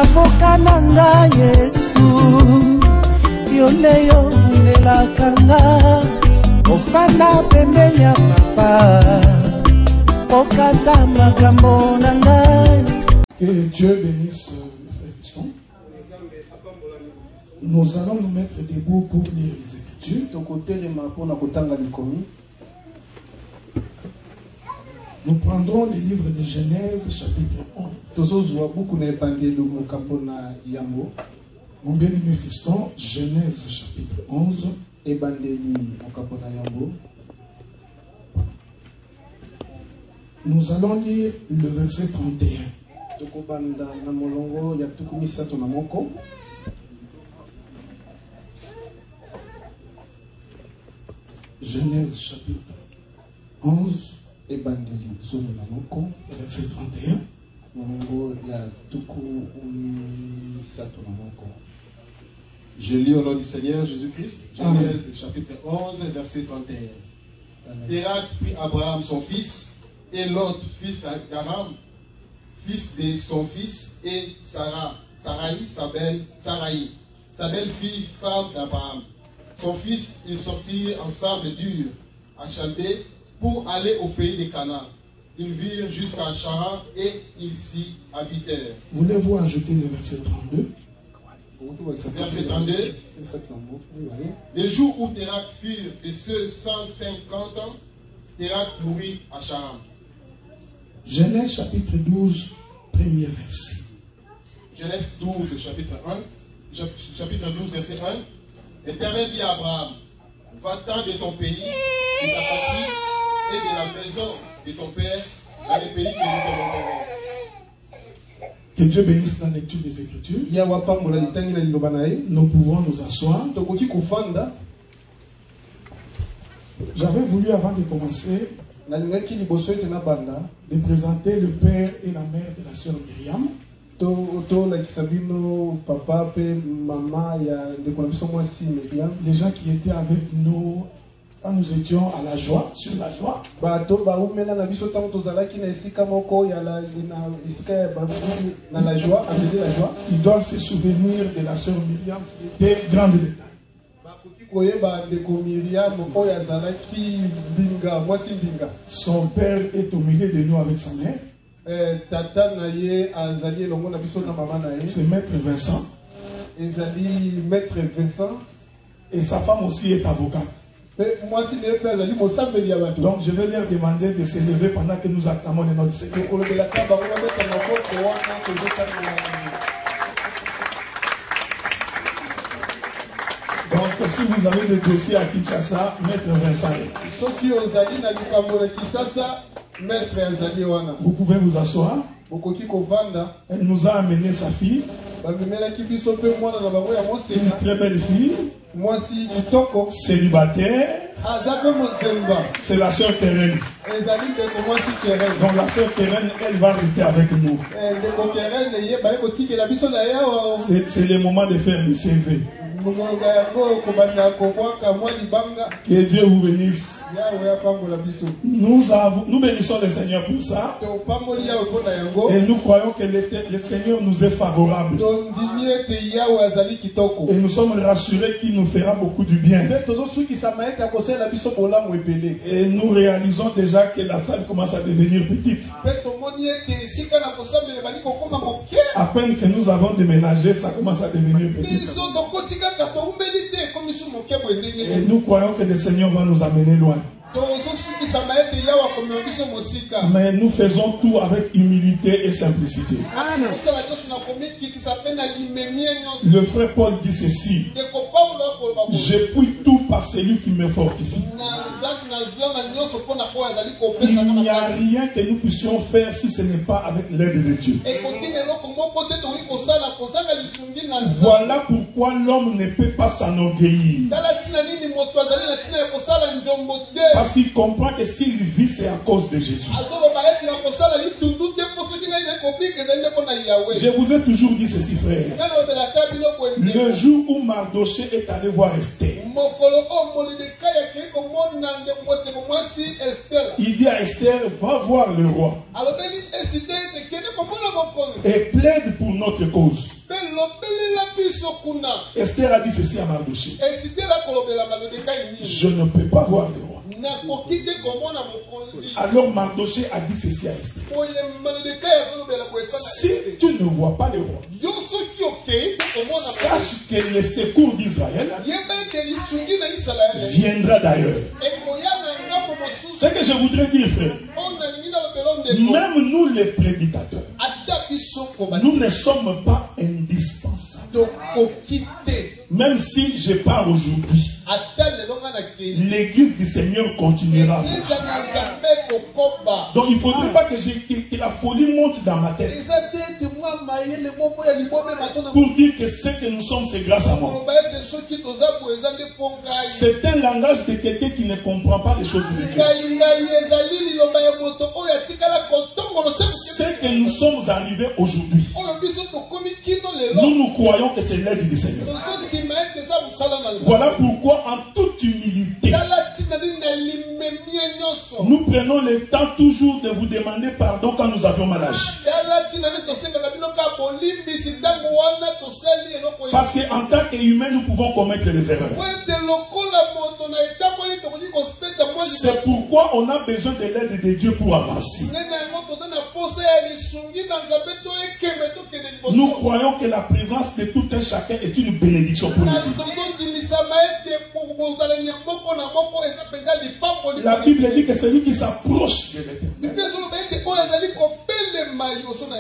avoka nanga Yesu yoleyo nelakanga ofana pembeni ya papa okata makambo nanga. Que Dieu bénisse le frère Fiston. Nous allons nous mettre debout pour lire les Écritures. Nous prendrons les livres de Genèse chapitre 11. Mon bien-aimé Fiston, Genèse chapitre 11. Nous allons lire le verset 31. Genèse chapitre 11. Verset 31. Je lis au nom du Seigneur Jésus-Christ, Genèse chapitre 11, verset 31. Térak prit Abraham son fils, et Lot, fils d'Aram, fils de son fils, et Sarai, sa belle-fille, femme d'Abraham. Son fils, ils sortirent en sable dur, à Chaldée, pour aller au pays de Canaan. Ils virent jusqu'à Charan et ils s'y habitèrent. Voulez-vous ajouter le verset 32? Verset 32. Les jours où Térak furent de ceux 150 ans, Térak mourut à Charan. Genèse chapitre 12, premier verset. Genèse 12, chapitre 1. Chapitre 12, verset 1. L'Éternel dit à Abraham, va-t'en de ton pays, de ta patrie et de la maison de ton père, dans les pays que je te montrerai. Que Dieu bénisse la lecture des Écritures. Nous pouvons nous asseoir. J'avais voulu, avant de commencer, de présenter le père et la mère de la sœur Myriam. Les gens qui étaient avec nous quand nous étions à la joie, sur la joie. Ils doivent se souvenir de la sœur Myriam qui était grande détail. Son père est au milieu de nous avec sa mère. C'est Maître Vincent. Et sa femme aussi est avocate. Donc je vais leur demander de se lever pendant que nous acclamons le nom du Seigneur. Donc si vous avez des dossiers à Kinshasa, Maître Vincent. Vous pouvez vous asseoir. Elle nous a amené sa fille. Une très belle fille. Célibataire. C'est la sœur Thérène. Donc la sœur Thérène, elle va rester avec nous. C'est le moment de faire le CV. Que Dieu vous bénisse. Nous bénissons le Seigneur pour ça. Et nous croyons que le Seigneur nous est favorable. Et nous sommes rassurés qu'il nous fera beaucoup du bien. Et nous réalisons déjà que la salle commence à devenir petite. À peine que nous avons déménagé, ça commence à devenir petit. Et nous croyons que le Seigneur va nous amener loin. Mais nous faisons tout avec humilité et simplicité. Le frère Paul dit ceci: je puis tout par celui qui me fortifie. Il n'y a rien que nous puissions faire si ce n'est pas avec l'aide de Dieu. Voilà pourquoi l'homme ne peut pas s'enorgueillir. Parce qu'il comprend que s'il vit, c'est à cause de Jésus. Je vous ai toujours dit ceci, frère. Le jour où Mardoché est allé voir Esther, il dit à Esther, va voir le roi et plaide pour notre cause. Esther a dit ceci à Mardoché: je ne peux pas voir le roi. Alors Mardoché a dit ceci à Esther: si tu ne vois pas le roi, sache que le secours d'Israël viendra d'ailleurs. Ce que je voudrais dire, frère, même nous les prédicateurs, nous ne sommes pas indispensables. Même si je pars aujourd'hui, l'église du Seigneur continuera. Donc il ne faudrait pas que la folie monte dans ma tête pour dire que ce que nous sommes, c'est grâce à moi. C'est un langage de quelqu'un qui ne comprend pas les choses de Dieu. Ce que nous sommes arrivés aujourd'hui, nous croyons que c'est l'aide du Seigneur. Voilà pourquoi en toute humilité, nous prenons le temps toujours de vous demander pardon quand nous avions mal agi. Parce qu'en tant qu'humains, nous pouvons commettre des erreurs. C'est pourquoi on a besoin de l'aide de Dieu pour avancer. Nous croyons que la présence de tout un chacun est une bénédiction pour nous. La Bible dit que celui qui s'approche de l'Éternel,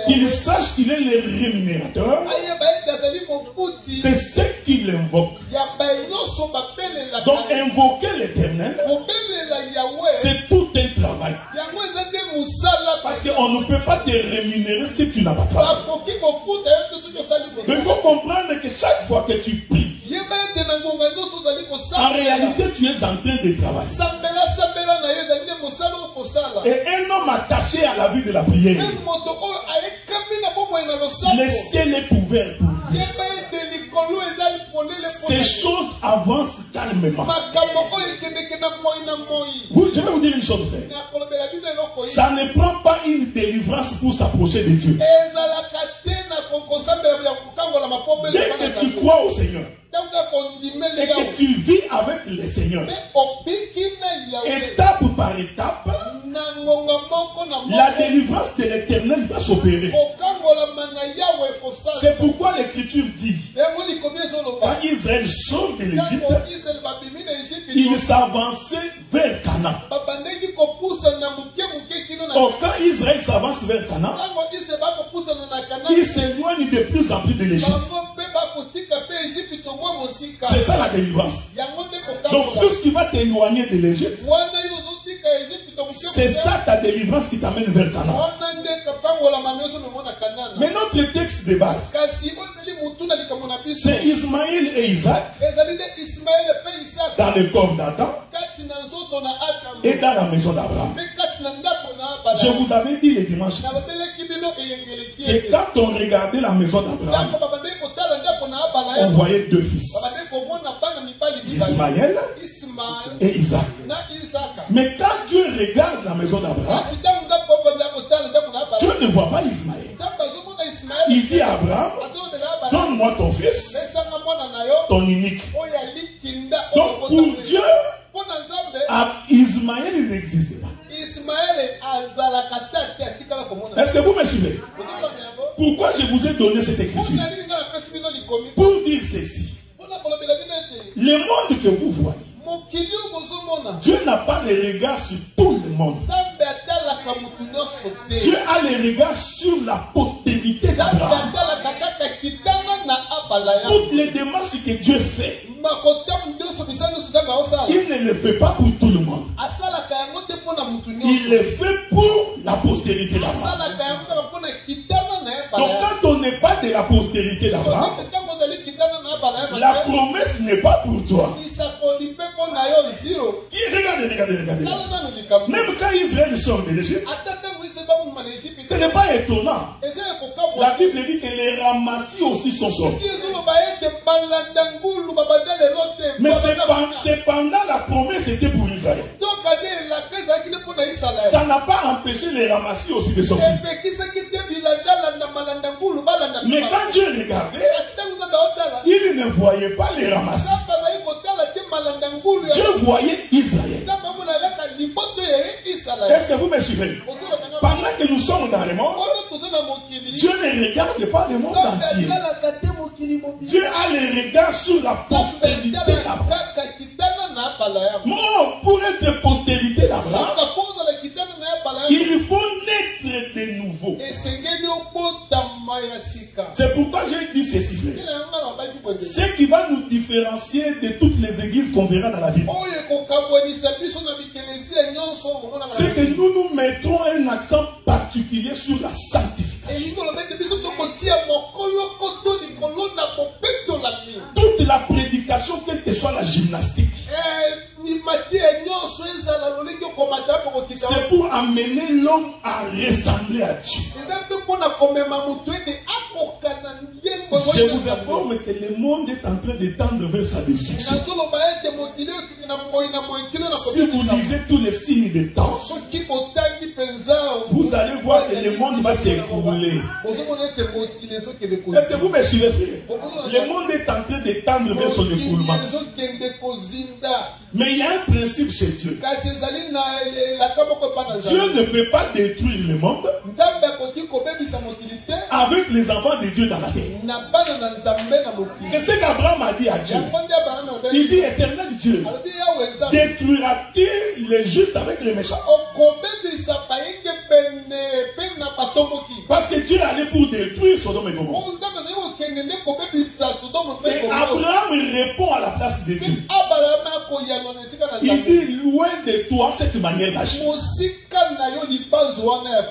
qu'il sache qu'il est le rémunérateur de ceux qui l'invoquent. Donc invoquer l'Éternel, c'est tout un travail. Parce qu'on ne peut pas te rémunérer si tu n'as pas travaillé. Mais il faut comprendre que chaque fois que tu pries, en réalité tu es en train de travailler. Et un homme attaché à la vie de la prière, le ciel est ouvert pour lui. Ces choses avancent calmement. Je vais vous dire une chose, frère. Ça ne prend pas une délivrance pour s'approcher de Dieu. Dès que tu crois au Seigneur et que tu vis avec le Seigneur, étape par étape, la délivrance de l'Éternel va s'opérer. C'est pourquoi l'Écriture dit, quand Israël sort de l'Égypte, il s'avançait vers Canaan. Or, quand Israël s'avance vers Canaan, il s'éloigne de plus en plus de l'Égypte. C'est ça la délivrance. Donc, tout ce qui va t'éloigner de l'Égypte, c'est ça ta délivrance qui t'amène vers Canaan. Mais notre texte de base, c'est Ismaël et Isaac dans le corps d'Adam et dans la maison d'Abraham. Je vous avais dit le dimanche que quand on regardait la maison d'Abraham, on voyait deux fils, Ismaël et Isaac. Mais quand Dieu regarde la maison d'Abraham, Dieu ne voit pas Ismaël. Il dit à Abraham, donne-moi ton fils, ton unique. Donc pour Dieu, Ismaël il n'existe pas. Est-ce que vous me suivez? Pourquoi je vous ai donné cette écriture? Pour dire ceci. Le monde que vous voyez, Dieu n'a pas le regard sur tout le monde. Dieu a le regard sur la postérité d'Abraham. Toutes les démarches que Dieu fait, il ne le fait pas pour tout le monde. Il le fait pour la postérité d'Abraham. Donc quand on n'est pas de la postérité d'Abraham, la promesse n'est pas pour toi. Regardez. Même quand Israël sort de l'Égypte, ce n'est pas étonnant La Bible dit que les ramassis aussi sont sortis. Mais cependant la promesse était pour Israël. Ça n'a pas empêché les ramassis aussi de sortir. Mais quand Dieu regardait, il ne voyait pas les ramassis. Dieu voyait Israël. Est-ce que vous me suivez? Pendant que nous sommes dans le monde, Dieu ne regarde pas le monde entier. Dieu a le regard sur la postérité d'Abraham. Pour être postérité d'Abraham, il faut naître de nouveau. C'est pourquoi j'ai dit ceci. Ce qui va nous différencier de toutes les églises qu'on verra dans la Bible, c'est que nous mettons un accent particulier sur la sanctification. Toute la prédication, quelle que soit la gymnastique, c'est pour amener l'homme à ressembler à Dieu. Je vous informe que le monde est en train de tendre vers sa destruction. Si vous lisez tous les signes des temps, vous allez voir que le monde va s'écrouler. Est-ce que vous me suivez, frère? Le monde est en train de tendre vers son écroulement. Mais il y a un principe chez Dieu. Dieu ne peut pas détruire le monde avec les enfants de Dieu dans la terre. C'est ce qu'Abraham a dit à Dieu. Il dit, éternel Dieu, détruira-t-il les justes avec les méchants? Parce que Dieu allait pour détruire Sodome et Gomorrhe. Et Abraham répond à la place de Dieu. Il dit, loin de toi cette manière d'agir.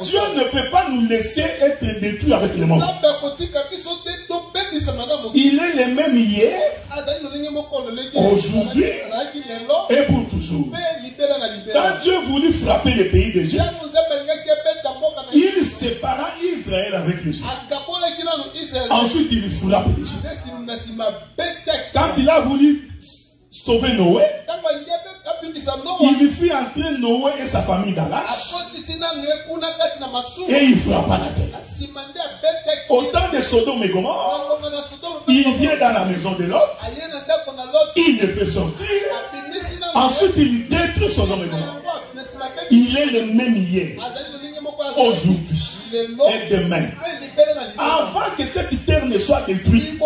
Dieu ne peut pas nous laisser être détruits avec le monde. Il est le même hier, aujourd'hui et pour toujours. Quand Dieu voulut frapper le pays d'Égypte, il sépara Israël avec l'Égypte. Ensuite, il frappe l'Égypte. Quand il a voulu sauver Noé, il fit entrer Noé et sa famille dans l'arche et il frappa la terre. Au temps de Sodome et Gomorrhe, il vient dans la maison de Lot, il le fait sortir, ensuite il détruit Sodome et Gomorrhe. Il est le même hier, aujourd'hui et demain. Avant que cette terre ne soit détruite,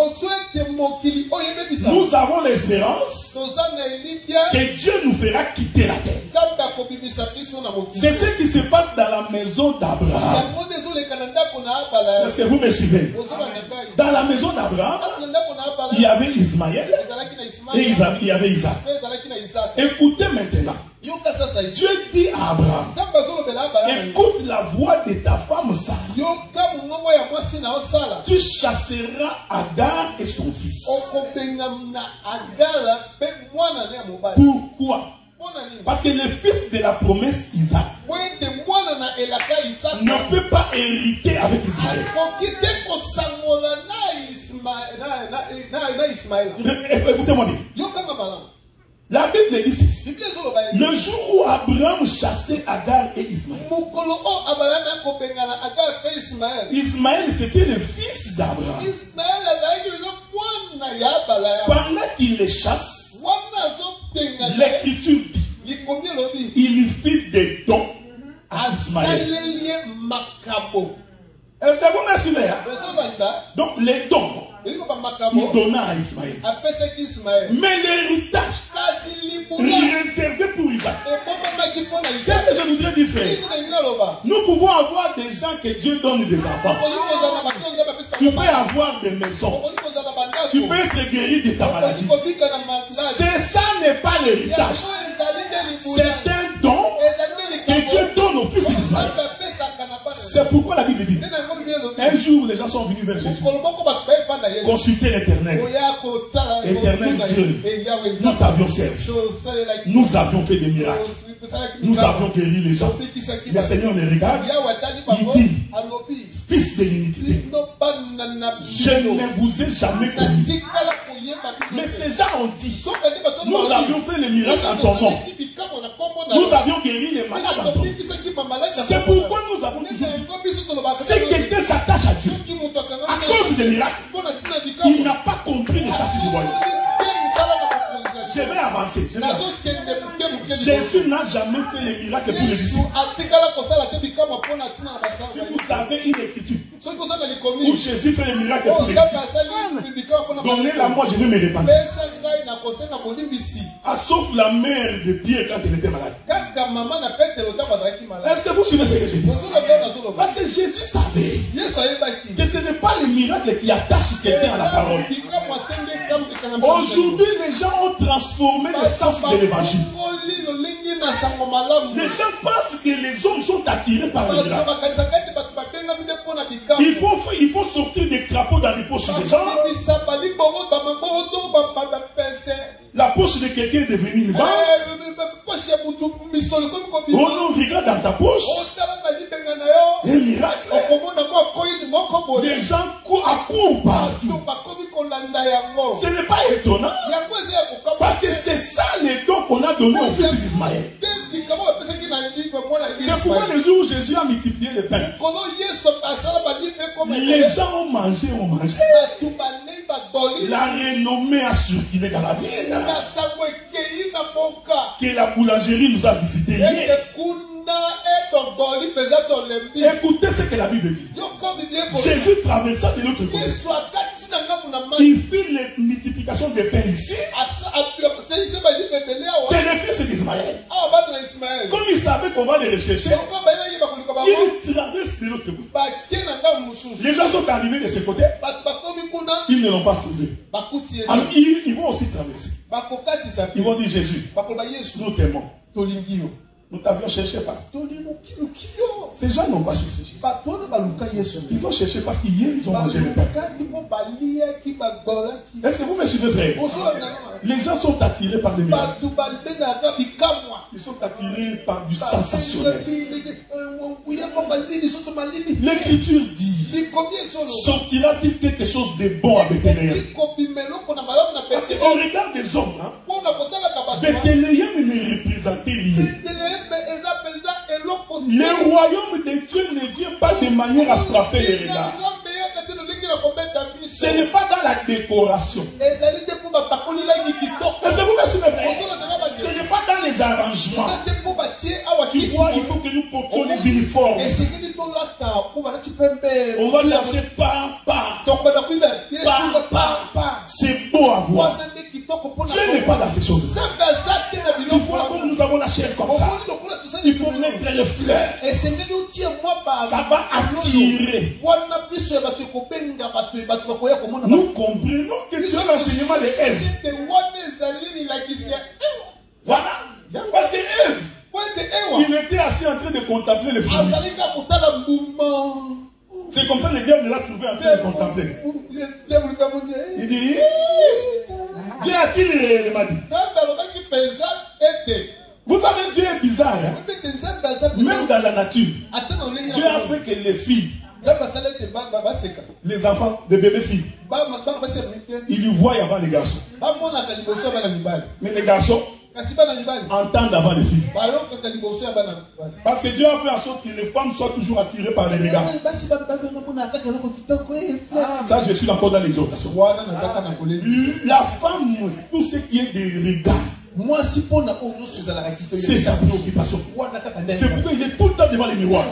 nous avons l'espérance que Dieu nous fera quitter la terre. C'est ce qui se passe dans la maison d'Abraham. Est-ce que vous me suivez? Dans la maison d'Abraham, il y avait Ismaël et il y avait Isaac. Écoutez maintenant. Dieu dit à Abraham, écoute la voix de ta femme Sarah. Tu chasseras Agar et son fils. Pourquoi? Parce que le fils de la promesse Isaac ne peut pas hériter avec Ismaël. Écoutez-moi bien. La Bible dit ceci. Le jour où Abraham chassait Agar et Ismaël, Ismaël c'était le fils d'Abraham. Pendant qu'il les chasse, l'Écriture dit, il fit des dons à Ismaël. Est-ce que vous me suivez? Donc les dons, il donna à Ismaël. Mais l'héritage réservé pour Isaac. Qu'est-ce que je voudrais dire, frère? Nous pouvons avoir des gens que Dieu donne des enfants. Tu peux avoir des maisons. Tu peux être guéri de ta maladie. Ça n'est pas l'héritage. C'est un don que Dieu donne au fils d'Israël. C'est pourquoi la Bible dit, un jour les gens sont venus vers Jésus, consulter l'Éternel. Éternel Dieu, nous t'avions servi, nous avions fait des miracles, nous avions guéri les gens. Le Seigneur les regarde, il dit, fils de l'iniquité. Je ne vous ai jamais connu. Mais ces gens ont dit, nous avions fait les miracles en ton nom. Nous avions guéri les malades en ton nom. C'est pourquoi nous avons toujours dit, si quelqu'un s'attache à Dieu, à cause des miracles, il n'a pas compris le salut du royaume. Je vais avancer. Jésus n'a jamais fait les miracles pour les disciples. Si vous avez une écriture où Jésus fait les miracles pour les disciples, donnez-la moi, je vais me répandre. Sauf la mère de Pierre quand elle était malade. Est-ce que vous suivez ce que je dis? Parce que Jésus savait que ce n'est pas les miracles qui attachent quelqu'un à la parole. Aujourd'hui, les gens ont transformé le sens de l'évangile. Les gens pensent que les hommes sont attirés par les miracles. Il faut sortir des crapauds dans les poches des gens. La poche de quelqu'un est devenue une banque. Oh non, regarde dans ta poche. Un miracle. Les gens accourent partout. Ce n'est pas étonnant. Parce que c'est ça les dons qu'on a donnés au fils d'Ismaël. C'est pourquoi le jour où Jésus a multiplié les pains, les gens ont mangé. La renommée a circulé dans la ville. Que la boulangerie nous a visité hier. Écoutez ce que la Bible dit. Jésus traversa de l'autre côté. Il fit les multiplications des pains ici. C'est le fils d'Ismaël. Comme il savait qu'on va les rechercher, il traverse de l'autre côté. Les gens sont arrivés de ce côté. Ils ne l'ont pas trouvé. Alors ils vont aussi traverser. Ils vont dire Jésus, nous t'aimons. Nous t'avions cherché pas. Ces gens n'ont pas cherché Jésus. Ils ont cherché parce qu'hier ils ont mangé le pain. Est-ce que vous me suivez, frère? Les gens sont attirés par des miracles. Ils sont attirés par du sensationnel. L'Écriture dit, sortira-t-il quelque chose de bon à Bethléem? Parce qu'on regarde des hommes. Bethléem ne représentait rien. Le royaume de Dieu ne vient pas de manière à frapper les regards. Ce n'est pas dans la décoration. Est-ce que vous me suivez? Ce n'est pas dans les arrangements. Tu vois, il faut que nous portions les uniformes. On va danser pas. C'est beau à voir. Dieu n'est pas dans ces choses. Tu vois comme nous avons la chair comme ça. Il faut mettre les fleurs. Ça va attirer. Nous comprenons que c'est l'enseignement de Ève. Voilà. Parce que Ève, il était assis en train de contempler les fruits. C'est comme ça que le diable l'a trouvé en train de contempler. Il dit, Dieu a-t-il m'a dit? Vous savez, Dieu est bizarre. Hein? Même dans la nature, Dieu a fait que les filles, les enfants, les bébés filles, ils lui voient avant les garçons. Mais les garçons entendent avant les filles. Parce que Dieu a fait en sorte que les femmes soient toujours attirées par les regards. Ça, je suis encore dans l'exhortation. La femme, tout ce qui est des regards, c'est sa préoccupation. C'est pourquoi il est tout le temps devant les miroirs.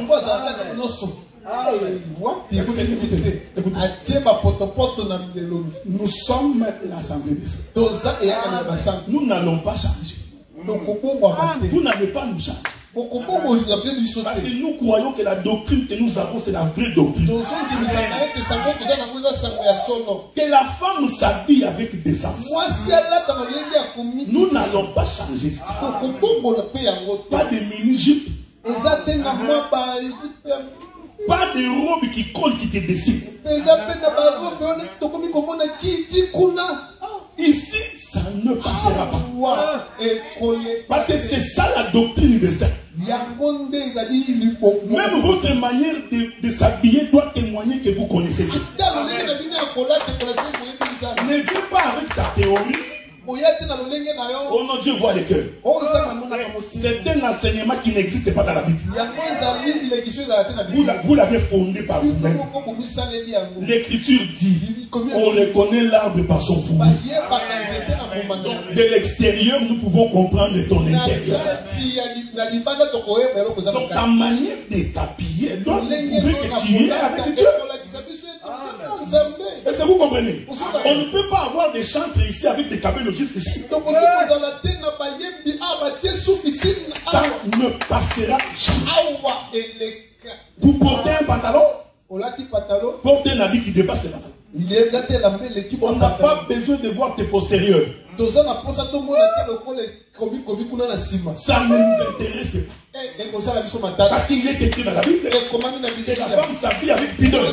Nous sommes l'assemblée des saints. Nous n'allons pas changer. Vous n'allez pas nous changer. Parce que nous croyons que la doctrine que nous avons, c'est la vraie doctrine. Que la femme s'habille avec décence. Nous n'allons pas changer ça. Pas de mini-jupe. Pas de robe qui colle, qui te dessine. Ici, ça ne passera pas. Parce que c'est ça la doctrine des saints. Même votre manière de s'habiller doit témoigner que vous connaissez Dieu. Ne viens pas avec ta théorie. Oh non, Dieu voit les cœurs. C'est un enseignement qui n'existe pas dans la Bible. Vous l'avez fondé par vous-même. L'Écriture dit on reconnaît l'arbre par son fruit. De l'extérieur, nous pouvons comprendre ton intérieur. Donc ta manière de t'habiller doit prouver que tu es avec Dieu. Est-ce que vous comprenez? On ne peut pas avoir des chantres ici avec des cabellogistes ici. Ça ne passera jamais. Vous portez un pantalon, portez un habit qui dépasse les pantalons. On n'a pas besoin de voir tes postérieurs. Ça ne nous intéresse pas. Parce qu'il est écrit dans la Bible que la femme s'habille avec pudeur,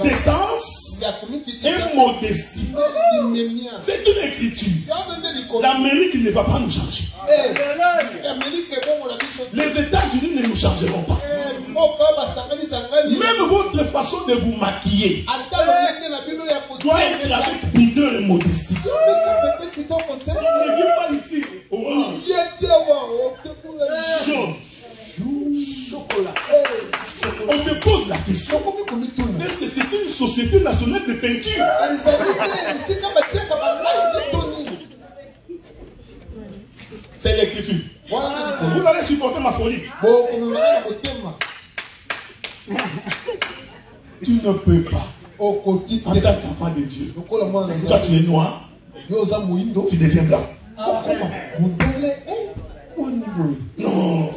décence et modestie. C'est une écriture. L'Amérique ne va pas nous changer. Les États-Unis ne nous changeront pas. Même votre façon de vous maquiller doit être avec pudeur et modestie. Ne viens pas ici. Chocolat. On se pose la question. Est-ce que c'est une société nationale de peinture? C'est l'écriture. Vous allez supporter ma folie. Tu ne peux pas. En tant qu'enfant de Dieu. Toi tu es noir. Tu deviens blanc. Non.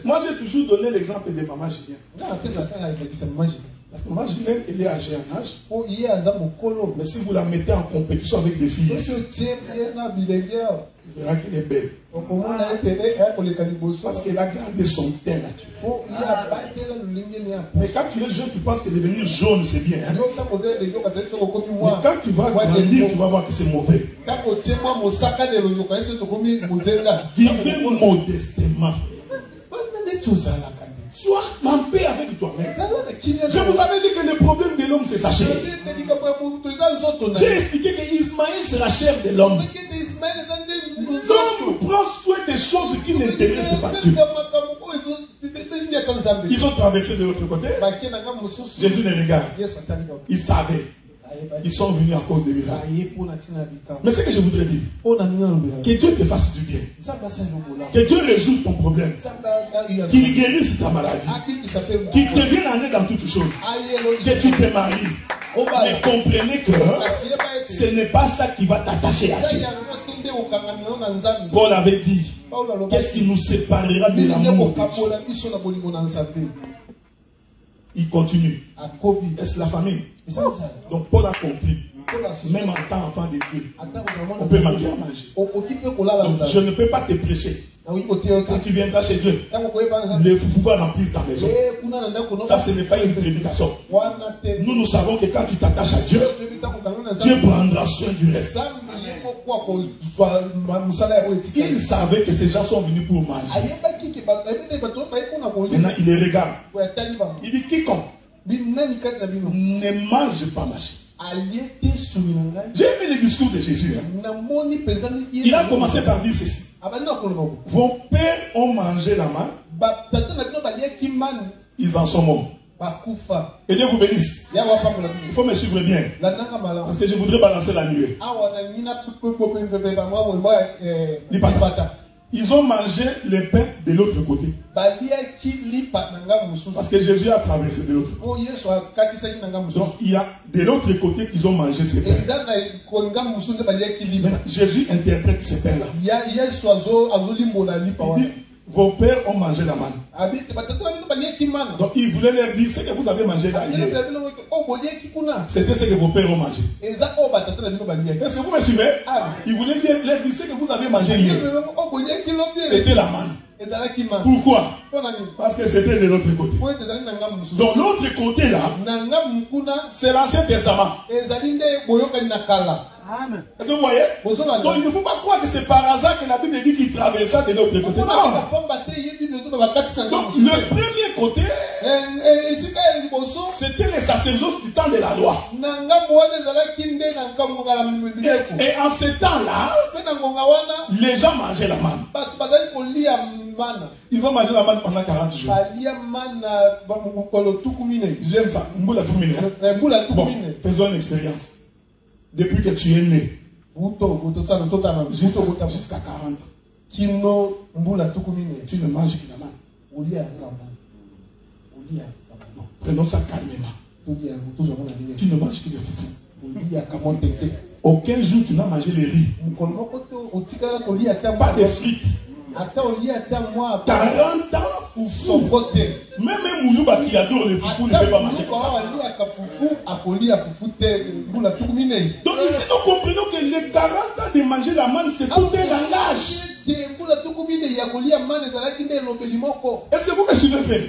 Moi j'ai toujours donné l'exemple de maman Julien. Parce que maman Julien, elle est âgée en âge. Mais si vous la mettez en compétition avec des filles, tu verras qu'elle est belle. Parce qu'elle a gardé son teint naturel. Mais quand tu es jeune, tu penses que devenir jaune c'est bien. Mais quand tu vas grandir, tu vas voir que c'est mauvais. Vivez modestement. Sois en paix avec toi-même. Je vous avais dit que le problème de l'homme c'est sa chair. J'ai expliqué que Ismaël c'est la chair de l'homme. L'homme prend soin des choses qui n'intéressent pas Dieu. Ils ont traversé de l'autre côté. Jésus les regarde. Ils savaient. Ils sont venus à cause de miracles. Mais ce que je voudrais dire, que Dieu te fasse du bien. Que Dieu résout ton problème. Qu'il guérisse ta maladie. Qu'il te vienne en aide dans toutes choses. Que tu te maries. Mais comprenez que ce n'est pas ça qui va t'attacher à Dieu. Paul avait dit, qu'est-ce qui nous séparera de l'amour de Dieu? Il continue. Est-ce la famille? Donc Paul a compris. Même en tant qu'enfant de Dieu, on peut manquer à manger. Donc, je ne peux pas te prêcher. Quand tu viendras chez Dieu, le foufou va remplir ta maison. Ça, ce n'est pas une prédication. Nous savons que quand tu t'attaches à Dieu, Dieu prendra soin du reste. Il savait que ces gens sont venus pour manger. Maintenant, il les regarde. Il dit quiconque ne mange pas ma chair. J'ai aimé le discours de Jésus. Il a commencé par dire ceci. Vos pères ont mangé la manne. Ils en sont morts. Et Dieu vous bénisse. Il faut me suivre bien. Parce que je voudrais balancer la nuée. Ils ont mangé le pain de l'autre côté. Parce que Jésus a traversé de l'autre côté. Donc il y a de l'autre côté qu'ils ont mangé ces pains. Jésus interprète ces pains-là. Vos pères ont mangé la manne. Donc il voulait leur dire ce que vous avez mangé là hier. C'était ce que vos pères ont mangé. Est-ce que vous me suivez? Il voulait leur dire ce que vous avez mangé hier. C'était la manne. Pourquoi? Parce que c'était de l'autre côté. Donc l'autre côté là, c'est l'Ancien Testament. Est-ce que vous voyez? Donc il ne faut pas croire que c'est par hasard que la Bible dit qu'il traversa de l'autre côté. Non. Donc le premier côté, c'était les sacerdoces du temps de la loi. Et en ce temps-là, les gens mangeaient la manne. Ils vont manger la manne pendant 40 jours. J'aime ça. Bon, faisons une expérience. Depuis que tu es né, jusqu'à 40 ans, tu ne manges que la manne. Prenons ça calmement. Tu ne manges que des foufous. Aucun jour tu n'as mangé les riz. Pas de frites. 40 ans, foufou. Même un Moulouba qui adore les foufous ne peut pas manger comme ça. Donc ici nous comprenons que les 40 ans de manger la manne, c'est tout un langage. Est-ce que vous me suivez bien?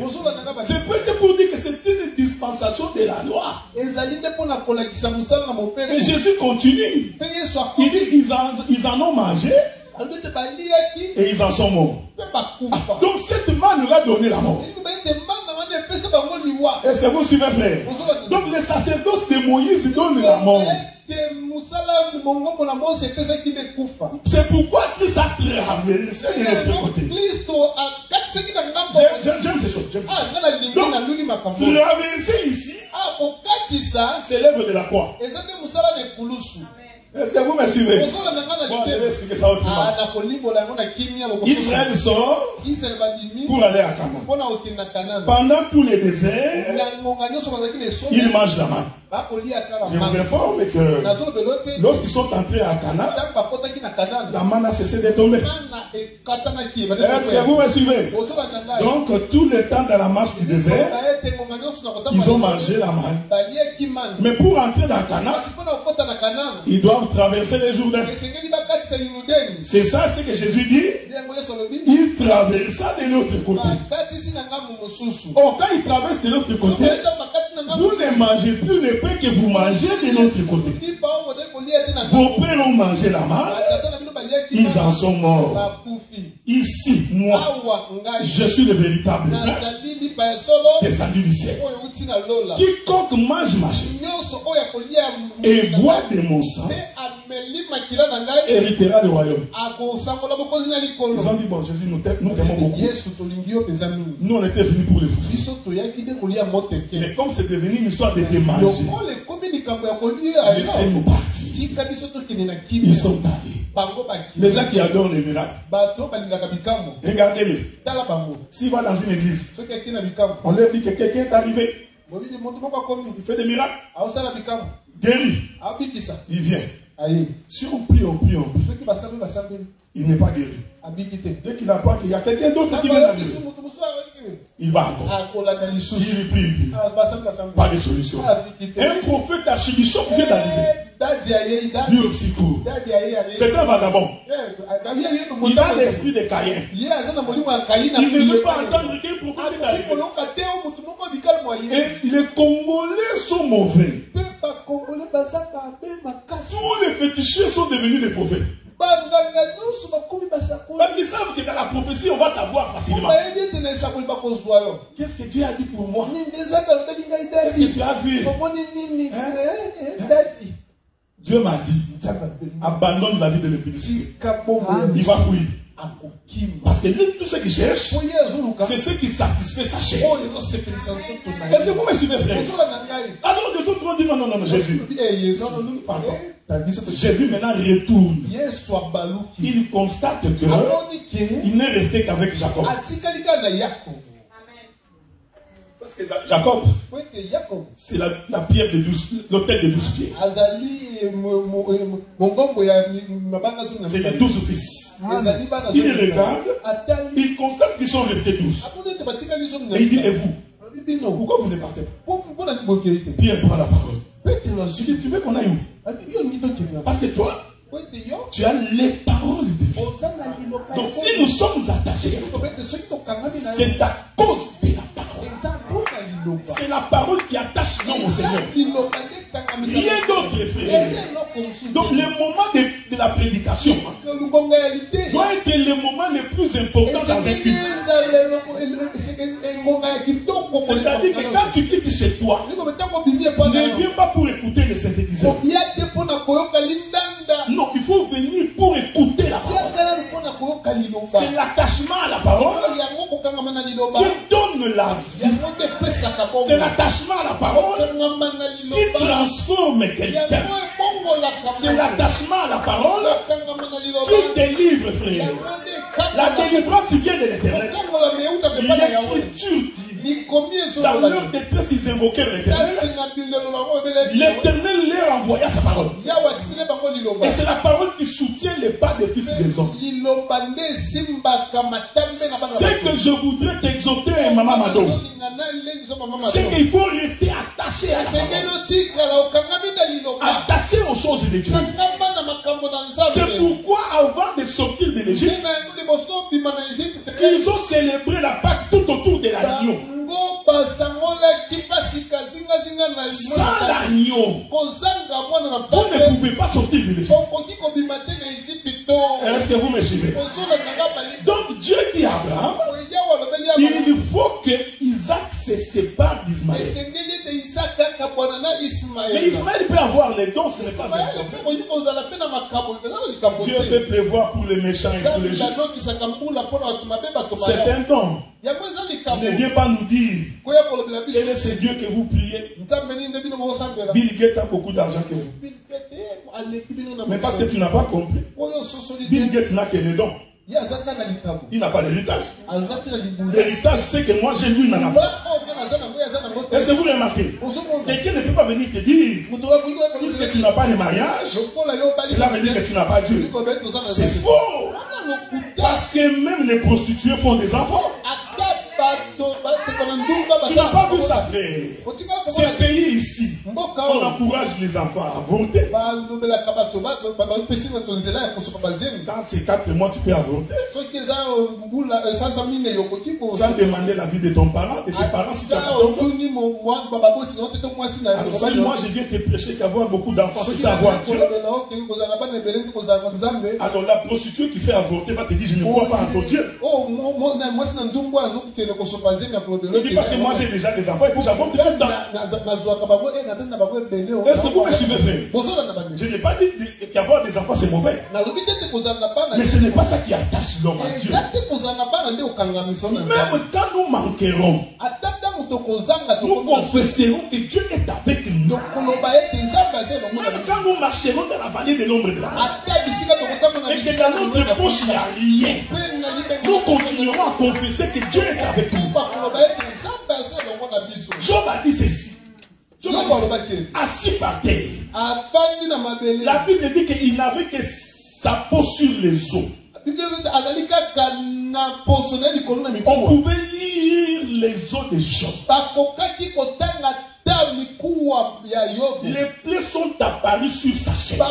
C'est peut-être pour dire que c'est une dispensation de la loi. Et Jésus continue. Il dit ils en ont mangé. Et ils en sont morts. Donc cette manne nous a donné la mort. Est-ce que vous suivez, frère? Donc les sacerdoces de Moïse donnent la mort. C'est pourquoi Christ a traversé de l'autre côté. J'aime ces choses. Donc, traverser ici, c'est l'œuvre de la croix. Est-ce que vous me suivez? Bon, je vais expliquer ça autrement. Israël sort pour aller à Canaan. Pendant tous les déserts, ils mangent la manne. Je vous informe que lorsqu'ils sont entrés à Canaan, la manne a cessé de tomber. Est-ce que vous me suivez? Donc, tout le temps dans la marche du désert, ils ont mangé la manne. Mais pour entrer dans Canaan, ils doivent traverser les Jourdains. C'est ça ce que Jésus dit. Il traversa de l'autre côté. Oh, quand il traverse de l'autre côté, vous ne mangez plus le pain que vous mangez de l'autre côté. Vos pères ont mangé la manne, ils en sont morts. Ici, moi, je suis le véritable descendu du ciel. Quiconque mange ma chair et boit de mon sang héritera le royaume. Ils ont dit, bon, Jésus, nous t'aimons beaucoup. Nous, on était venus pour les foufous. Mais comme c'est devenu une histoire de démanger, laissez-nous partir. Ils sont allés. Les gens qui adorent les miracles, regardez-les. S'il va dans une église, on leur dit que quelqu'un est arrivé, il fait des miracles, guéri, il vient. Si on prie, il n'est pas guéri. Dès qu'il apprend qu'il y a quelqu'un d'autre qui vient d'arriver, il va encore. Il prie. Pas de solution. Un prophète archibishop vient d'arriver. Lui aussi court. C'est un vagabond. Il a l'esprit de Caïn. Il ne veut pas entendre qu'un prophète est arrivé. Et les Congolais sont mauvais. Tous les fétichés sont devenus des prophètes. Parce qu'ils savent que dans la prophétie, on va t'avoir facilement. Qu'est-ce que Dieu a dit pour moi? Qu'est-ce que tu as vu? Dieu m'a dit, abandonne la vie de l'impudicité. Il va fouiller. Parce que lui, tout ce qu'il cherche, c'est ce qui satisfait sa chair. Est-ce que vous me suivez, frère? Alors les autres ont dit non, Jésus. Non, nous parlons. Jésus maintenant retourne. Il constate qu'il n'est resté qu'avec Jacob. Parce que Jacob, c'est la pierre de 12, l'autel de 12 pieds. C'est les 12 fils. Il regarde, il constate qu'ils sont restés 12. Et il dit, et vous? Pourquoi vous ne partez pas? Pierre prend la parole. Tu veux qu'on aille où? Parce que toi, tu as les paroles de Dieu. Donc si nous sommes attachés, c'est à cause de la parole. C'est la parole qui attache non au Seigneur. Rien d'autre, frère. Donc le moment de la prédication doit être le moment le plus important dans un culte. C'est-à-dire que quand tu quittes chez toi, ne viens pas pour écouter les synthétiseurs. Non, il faut venir pour écouter la parole. C'est l'attachement à la parole qui donne la vie. C'est l'attachement à la parole qui transforme quelqu'un. C'est l'attachement à la parole qui délivre, frère. La délivrance vient de l'Éternel. L'Écriture dit, dans leur détresse, ils invoquaient l'Éternel. L'Éternel leur envoya sa parole. Et c'est la parole qui soutient les pas des fils des hommes. Ce que je voudrais t'exhorter, Maman Mado, c'est qu'il faut rester attaché à la parole. Attaché aux choses de Dieu. C'est pourquoi, avant de sortir de l'Égypte, ils ont célébré la Pâque tout autour de l'agneau. Sans l'agneau, vous ne pouvez pas sortir de l'Égypte. Est-ce que vous me suivez? Donc Dieu dit à Abraham, il faut que Isaac se sépare d'Ismaël. Mais Ismaël peut avoir les dons, ce n'est pas un Dieu fait pleuvoir pour les méchants et pour les justes. C'est un don. Ne viens pas nous dire quel est ce Dieu que vous priez. Bill Gates a beaucoup d'argent que vous. Mais parce que tu n'as pas compris, Bill Gates n'a que les dons. Il n'a pas d'héritage. L'héritage, c'est que moi j'ai lui, il n'en a pas. Est-ce que vous remarquez? Quelqu'un ne peut pas venir te dire, puisque tu n'as pas de mariage, cela veut dire que tu n'as pas Dieu. C'est faux. Parce que même les prostituées font des enfants. Tu n'as pas vu ça, frère. Ce pays ici, on encourage les enfants à avorter. Dans ces 4 mois, tu peux avorter. Sans demander l'avis de ton parent, de tes parents, si tu as pas d'enfants. Alors si moi je viens te prêcher qu'avoir beaucoup d'enfants, c'est ça avoir Dieu. Alors la prostituée qui fait avorter va te dire, je ne crois pas en ton Dieu. Il dit parce que moi j'ai déjà des enfants et puis j'avorte tout le temps. Est-ce que vous me suivez, frère? Je n'ai pas dit qu'avoir des enfants c'est mauvais. Mais ce n'est pas ça qui attache l'homme à Dieu. Même quand nous manquerons, nous confesserons que Dieu est avec nous. Même quand nous marcherons dans la vallée de l'ombre de la mort, et que dans notre poche il n'y a rien, nous continuerons à confesser que Dieu est avec nous. Job a dit ceci. Job a dit, assis par terre. La Bible dit qu'il n'avait que sa peau sur les os. On pouvait lire les os de Job. Les plaies sont apparues sur sa chair.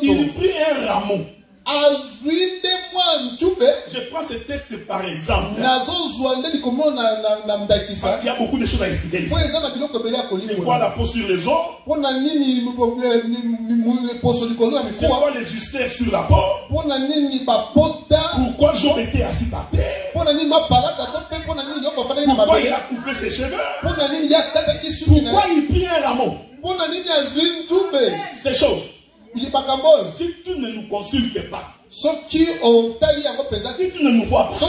Il prit un rameau. Je prends ce texte par exemple. Parce qu'il y a beaucoup de choses à expliquer. C'est quoi la peau sur les os? C'est quoi les ulcères sur la peau? Pourquoi Job était assis par terre? Pourquoi il a coupé ses cheveux? Pourquoi il prit un rameau? Ces choses. Si tu ne nous consultes pas, si tu ne nous vois pas, tu